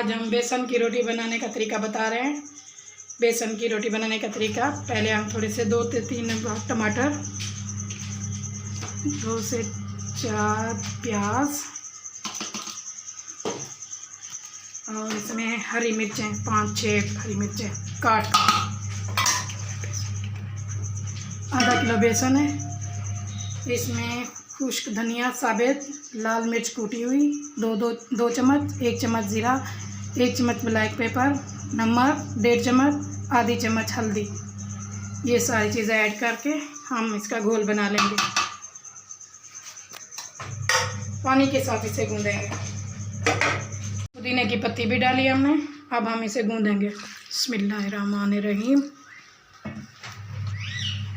आज हम बेसन की रोटी बनाने का तरीका बता रहे हैं। बेसन की रोटी बनाने का तरीका, पहले हम थोड़े से 2 से 3 टमाटर, 2 से 4 प्याज और इसमें हरी मिर्चें 5-6 हरी मिर्चें काट, आधा किलो बेसन है। इसमें खुश्क धनिया साबित, लाल मिर्च कूटी हुई 2 चम्मच, 1 चम्मच जीरा, 1 चम्मच ब्लैक पेपर, नमक 1.5 चम्मच, आधी चम्मच हल्दी। ये सारी चीज़ें ऐड करके हम इसका घोल बना लेंगे। पानी के साथ इसे गूंदेंगे। पुदीने की पत्ती भी डाली हमने। अब हम इसे गूंदेंगे। बिस्मिल्लाहिर्रहमानिर्रहीम।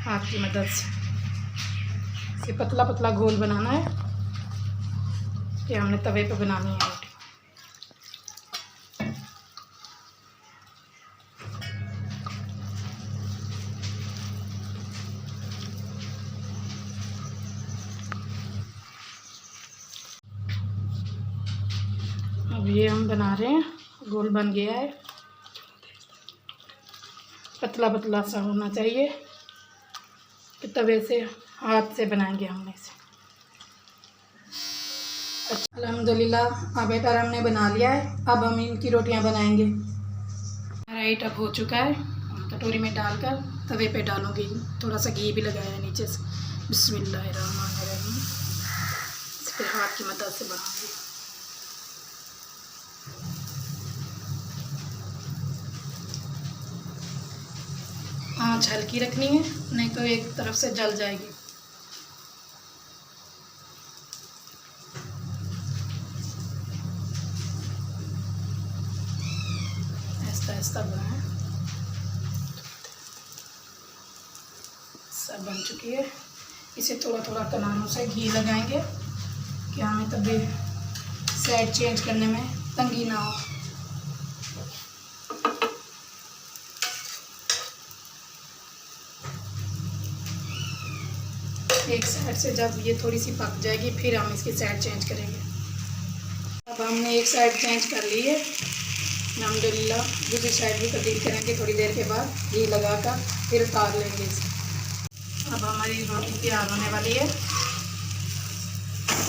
हाथ की मदद से ये पतला पतला घोल बनाना है। ये हमने तवे पे बनानी है रोटी। अब ये हम बना रहे हैं, घोल बन गया है। पतला पतला सा होना चाहिए कि तवे से हाथ से बनाएंगे हम इसे। अच्छा, अल्हम्दुलिल्लाह अब बेटर हमने बना लिया है। अब हम इनकी रोटियां बनाएंगे। हमारा ईट अब हो चुका है। कटोरी में डालकर तवे पे डालूंगी। थोड़ा सा घी भी लगाया है नीचे से। बिस्मिल्लाहिर्रहमानिर्रहीम। इस पर हाथ की मदद से बनाऊंगी। आँच हल्की रखनी है, नहीं तो एक तरफ से जल जाएगी। ऐसा बनाए। सब बन चुकी है। इसे थोड़ा थोड़ा किनारों से घी लगाएंगे कि हमें तभी साइड चेंज करने में तंगी ना हो। एक साइड से जब ये थोड़ी सी पक जाएगी फिर हम इसकी साइड चेंज करेंगे। अब हमने एक साइड चेंज कर ली है। अल्हम्दुलिल्लाह दूसरी साइड भी तब्दील करेंगे थोड़ी देर के बाद, घी लगाकर फिर उतार लेंगे इसे। अब हमारी रोटी तैयार होने वाली है।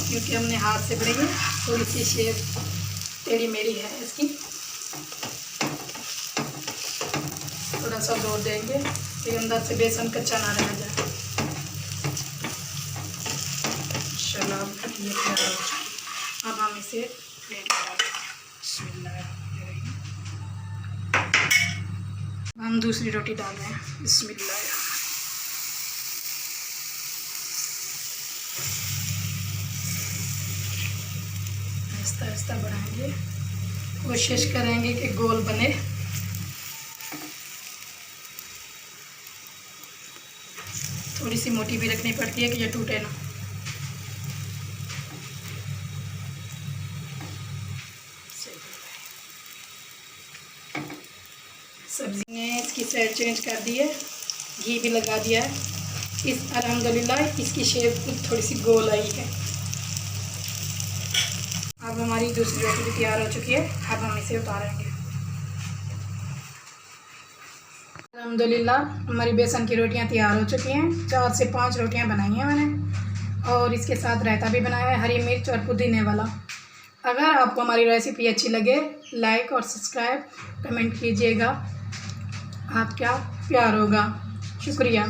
क्योंकि हमने हाथ से बनाई है, थोड़ी सी शेप टेढ़ी मेढ़ी है इसकी। थोड़ा सा जोर देंगे कि अंदर से बेसन कच्चा ना रह जाए। चलो ये तैयार हो चुकी। अब हम इसे प्लेट में डालेंगे। हम दूसरी रोटी डाल रहे हैं। बिस्मिल्लाह। आहिस्ता आहिस्ता बढ़ाएंगे, कोशिश करेंगे कि गोल बने। थोड़ी सी मोटी भी रखनी पड़ती है कि ये टूटे ना। सब्जी ने इसकी साइड चेंज कर दी है, घी भी लगा दिया है। इस अल्हम्दुलिल्लाह इसकी शेप थोड़ी सी गोल आई है। अब हमारी दूसरी रोटी भी तैयार हो चुकी है। अब हम इसे उतारेंगे। अल्हम्दुलिल्लाह हमारी बेसन की रोटियां तैयार हो चुकी हैं। 4 से 5 रोटियां बनाई हैं मैंने, और इसके साथ रायता भी बनाया है, हरी मिर्च और पुदीने वाला। अगर आपको हमारी रेसिपी अच्छी लगे, लाइक और सब्सक्राइब कमेंट कीजिएगा। आपका प्यार होगा। शुक्रिया।